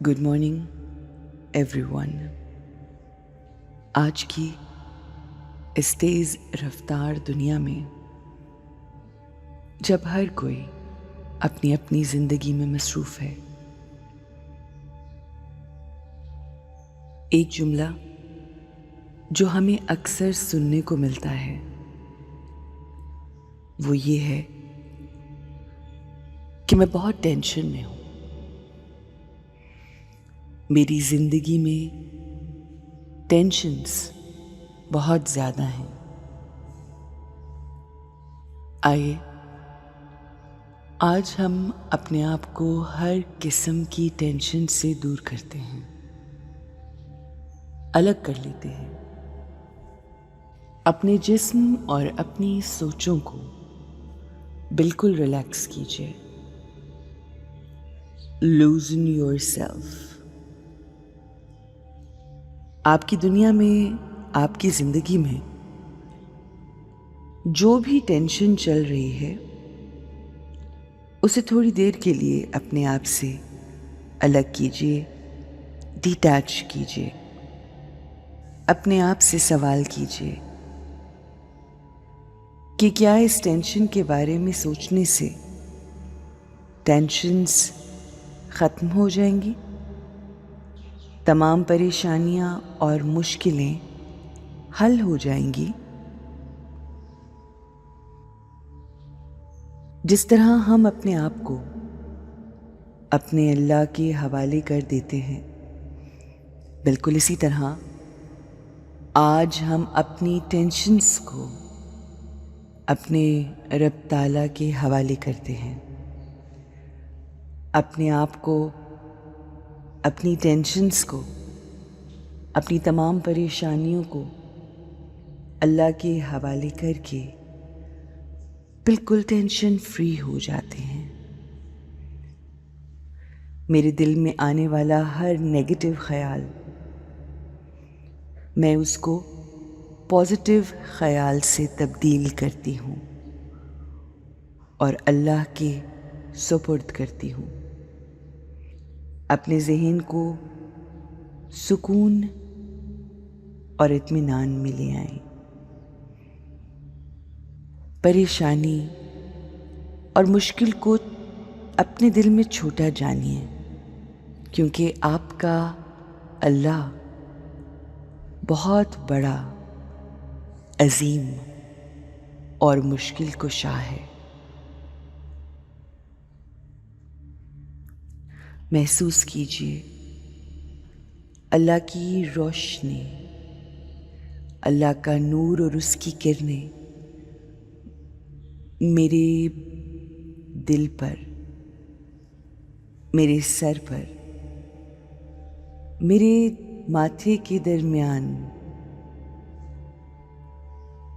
Good morning everyone. आज की इस तेज़ रफ्तार दुनिया में जब हर कोई अपनी अपनी ज़िंदगी में मसरूफ़ है, एक जुमला जो हमें अक्सर सुनने को मिलता है वो ये है कि मैं बहुत टेंशन में हूँ। मेरी ज़िंदगी में टेंशन्स बहुत ज़्यादा हैं। आइए आज हम अपने आप को हर किस्म की टेंशन से दूर करते हैं, अलग कर लेते हैं। अपने जिस्म और अपनी सोचों को बिल्कुल रिलैक्स कीजिए। लूजन योरसेल्फ। आपकी दुनिया में, आपकी जिंदगी में जो भी टेंशन चल रही है उसे थोड़ी देर के लिए अपने आप से अलग कीजिए, डिटैच कीजिए। अपने आप से सवाल कीजिए कि क्या इस टेंशन के बारे में सोचने से टेंशन्स ख़त्म हो जाएंगी? तमाम परेशानियां और मुश्किलें हल हो जाएंगी? जिस तरह हम अपने आप को अपने अल्लाह के हवाले कर देते हैं, बिल्कुल इसी तरह आज हम अपनी टेंशन्स को अपने रब ताला के हवाले करते हैं। अपने आप को, अपनी टेंशन्स को, अपनी तमाम परेशानियों को अल्लाह के हवाले करके बिल्कुल टेंशन फ्री हो जाते हैं। मेरे दिल में आने वाला हर नेगेटिव ख्याल मैं उसको पॉजिटिव ख्याल से तब्दील करती हूँ और अल्लाह के सुपुर्द करती हूँ। अपने ज़हन को सुकून और इत्मीनान में ले आएं। परेशानी और मुश्किल को अपने दिल में छोटा जानिए, क्योंकि आपका अल्लाह बहुत बड़ा, अजीम और मुश्किल कुशा है। महसूस कीजिए अल्लाह की रोशनी, अल्लाह का नूर और उसकी किरणें मेरे दिल पर, मेरे सर पर, मेरे माथे के दरमियान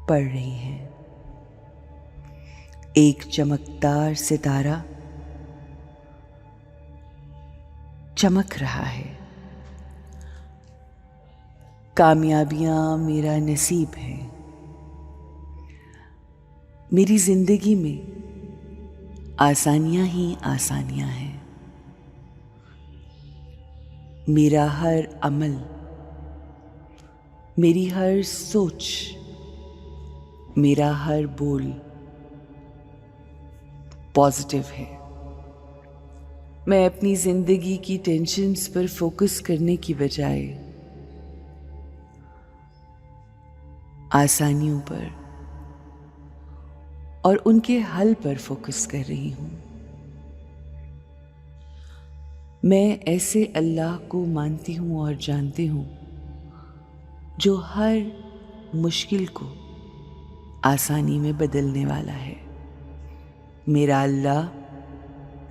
पड़ रही हैं। एक चमकदार सितारा चमक रहा है। कामयाबियां मेरा नसीब है। मेरी जिंदगी में आसानियां ही आसानियां हैं। मेरा हर अमल, मेरी हर सोच, मेरा हर बोल पॉजिटिव है। मैं अपनी जिंदगी की टेंशन्स पर फोकस करने की बजाय आसानियों पर और उनके हल पर फोकस कर रही हूं। मैं ऐसे अल्लाह को मानती हूं और जानती हूं जो हर मुश्किल को आसानी में बदलने वाला है। मेरा अल्लाह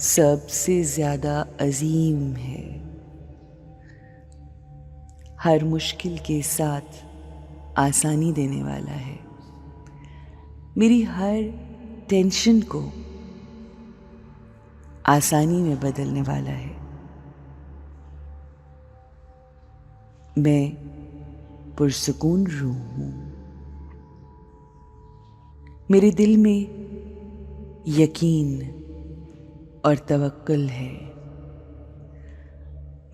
सबसे ज्यादा अजीम है। हर मुश्किल के साथ आसानी देने वाला है। मेरी हर टेंशन को आसानी में बदलने वाला है। मैं पुरसुकून रूह हूं। मेरे दिल में यकीन और तवक्कुल है।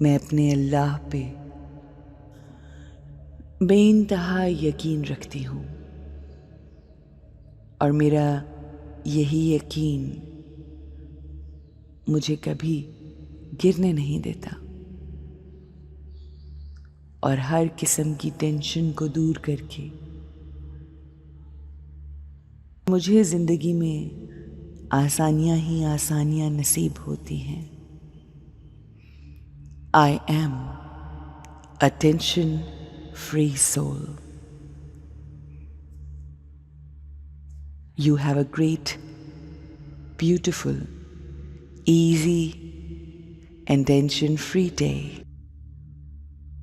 मैं अपने अल्लाह पे बेइंतहा यकीन रखती हूँ और मेरा यही यकीन मुझे कभी गिरने नहीं देता और हर किस्म की टेंशन को दूर करके मुझे ज़िंदगी में आसानियाँ ही आसानियाँ नसीब होती हैं। I am a tension free soul. You have a great, beautiful, easy and tension-free day.